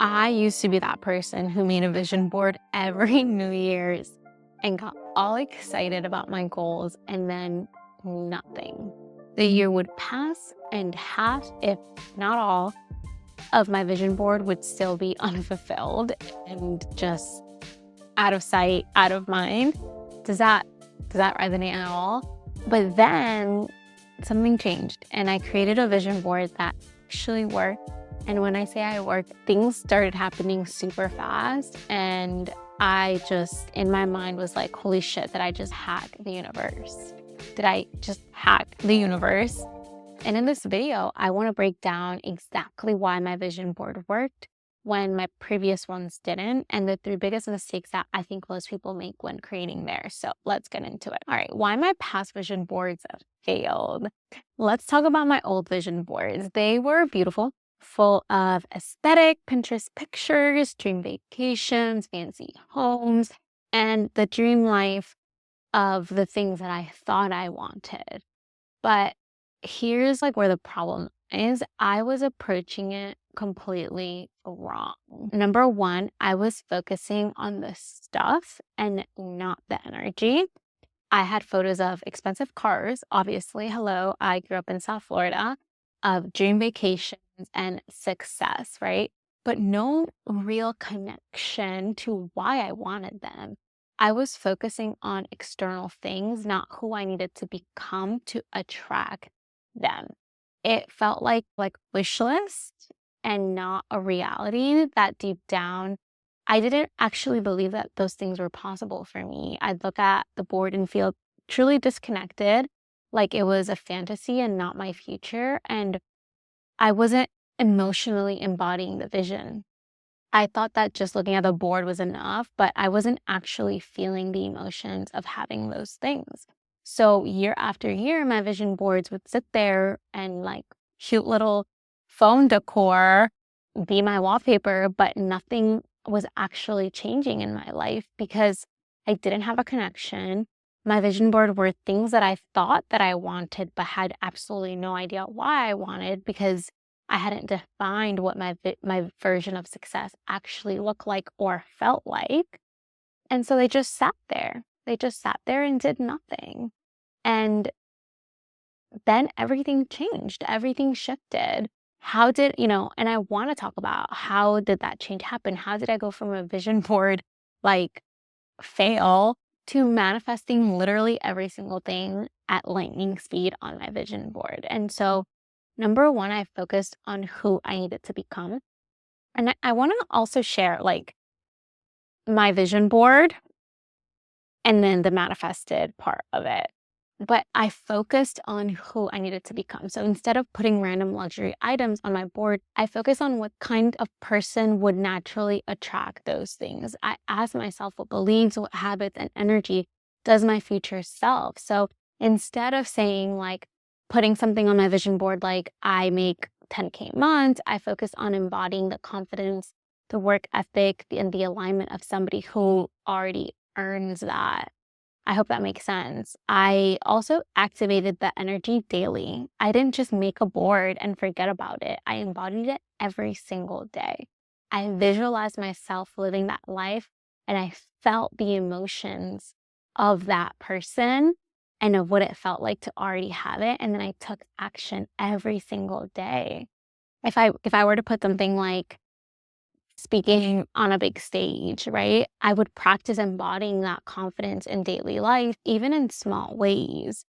I used to be that person who made a vision board every New Year's and got all excited about my goals, and then nothing. The year would pass, and half, if not all, of my vision board would still be unfulfilled and just out of sight, out of mind. Does that resonate at all? But then something changed, and I created a vision board that actually worked. And when I say I worked, things started happening super fast, and I just, in my mind, was like, holy shit, did I just hack the universe? Did I just hack the universe? And in this video, I want to break down exactly why my vision board worked when my previous ones didn't, and the three biggest mistakes that I think most people make when creating theirs. So let's get into it. All right, why my past vision boards have failed. Let's talk about my old vision boards. They were beautiful, full of aesthetic Pinterest pictures, dream vacations, fancy homes, and the dream life of the things that I thought I wanted. But here's like where the problem is. I was approaching it completely wrong. Number one, I was focusing on the stuff and not the energy. I had photos of expensive cars, obviously. Hello, I grew up in South Florida, of dream vacations and success, right? But no real connection to why I wanted them. I was focusing on external things, not who I needed to become to attract them. It felt like wish list and not a reality that deep down I didn't actually believe that those things were possible for me. I'd look at the board and feel truly disconnected, like it was a fantasy and not my future. And I wasn't emotionally embodying the vision. I thought that just looking at the board was enough, but I wasn't actually feeling the emotions of having those things. So year after year, my vision boards would sit there and like cute little phone decor be my wallpaper, but nothing was actually changing in my life because I didn't have a connection. My vision board were things that I thought that I wanted, but had absolutely no idea why I wanted because I hadn't defined what my version of success actually looked like or felt like. And so they just sat there. They just sat there and did nothing. And then everything changed. Everything shifted. How did, and I want to talk about how did that change happen? How did I go from a vision board like fail to manifesting literally every single thing at lightning speed on my vision board? And so number one, I focused on who I needed to become. And I want to also share like my vision board and then the manifested part of it. But I focused on who I needed to become. So instead of putting random luxury items on my board, I focused on what kind of person would naturally attract those things. I asked myself what beliefs, what habits, and energy does my future self. So instead of saying like putting something on my vision board like I make 10K a month, I focused on embodying the confidence, the work ethic, and the alignment of somebody who already earns that. I hope that makes sense. I also activated the energy daily. I didn't just make a board and forget about it. I embodied it every single day. I visualized myself living that life and I felt the emotions of that person and of what it felt like to already have it. And then I took action every single day. If I were to put something like speaking on a big stage, right? I would practice embodying that confidence in daily life, even in small ways.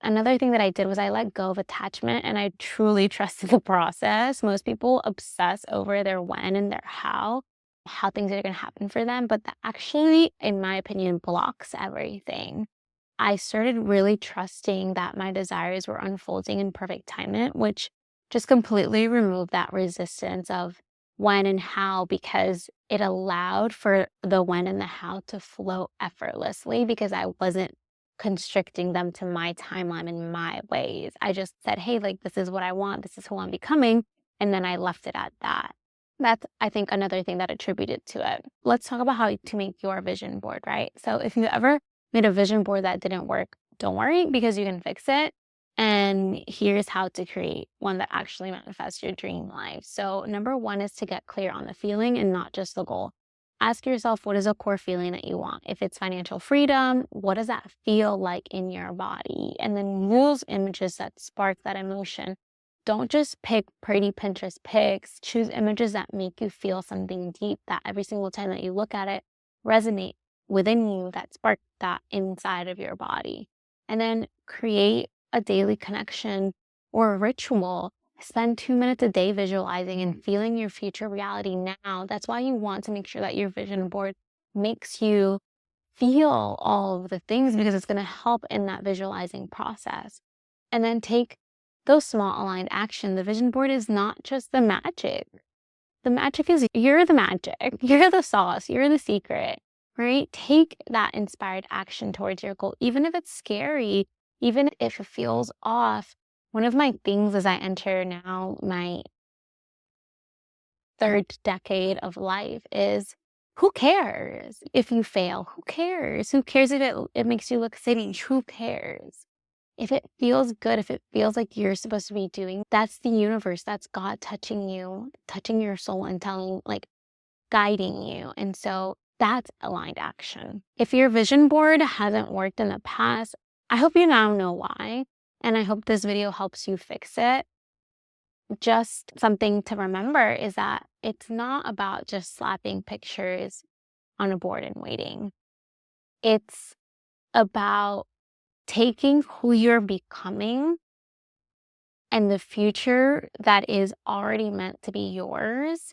Another thing that I did was I let go of attachment and I truly trusted the process. Most people obsess over their when and their how things are going to happen for them, but that actually, in my opinion, blocks everything. I started really trusting that my desires were unfolding in perfect timing, which just completely removed that resistance of when and how because it allowed for the when and the how to flow effortlessly because I wasn't constricting them to my timeline and my ways. I just said, hey, like, this is what I want. This is who I'm becoming. And then I left it at that. That's, I think, another thing that attributed to it. Let's talk about how to make your vision board, right? So if you ever made a vision board that didn't work, don't worry because you can fix it. And here's how to create one that actually manifests your dream life. So, number one is to get clear on the feeling and not just the goal. Ask yourself, what is a core feeling that you want? If it's financial freedom, what does that feel like in your body? And then use images that spark that emotion. Don't just pick pretty Pinterest pics. Choose images that make you feel something deep, that every single time that you look at it, resonate within you, that spark that inside of your body. And then create a daily connection or a ritual. Spend 2 minutes a day visualizing and feeling your future reality now. That's why you want to make sure that your vision board makes you feel all of the things, because it's going to help in that visualizing process. And then take those small aligned action. The vision board is not just the magic. The magic is you're the magic. You're the sauce. You're the secret, right? Take that inspired action towards your goal, even if it's scary, even if it feels off. One of my things as I enter now my third decade of life is, who cares if you fail? Who cares? Who cares if it makes you look silly? Who cares? If it feels good, if it feels like you're supposed to be doing, that's the universe, that's God touching you, touching your soul and telling, like, guiding you. And so that's aligned action. If your vision board hasn't worked in the past, I hope you now know why. And I hope this video helps you fix it. Just something to remember is that it's not about just slapping pictures on a board and waiting. It's about taking who you're becoming and the future that is already meant to be yours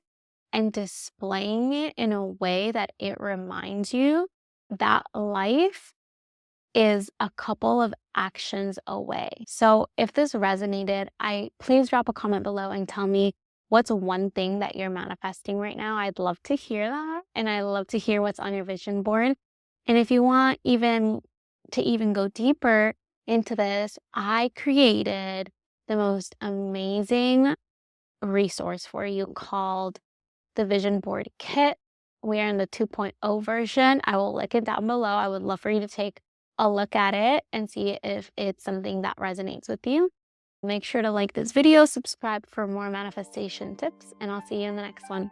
and displaying it in a way that it reminds you that life is a couple of actions away. So if this resonated, please drop a comment below and tell me what's one thing that you're manifesting right now. I'd love to hear that. And I'd love to hear what's on your vision board. And if you want to go deeper into this, I created the most amazing resource for you called the Vision Board Kit. We are in the 2.0 version. I will link it down below. I would love for you to take a look at it and see if it's something that resonates with you. Make sure to like this video, subscribe for more manifestation tips, and I'll see you in the next one.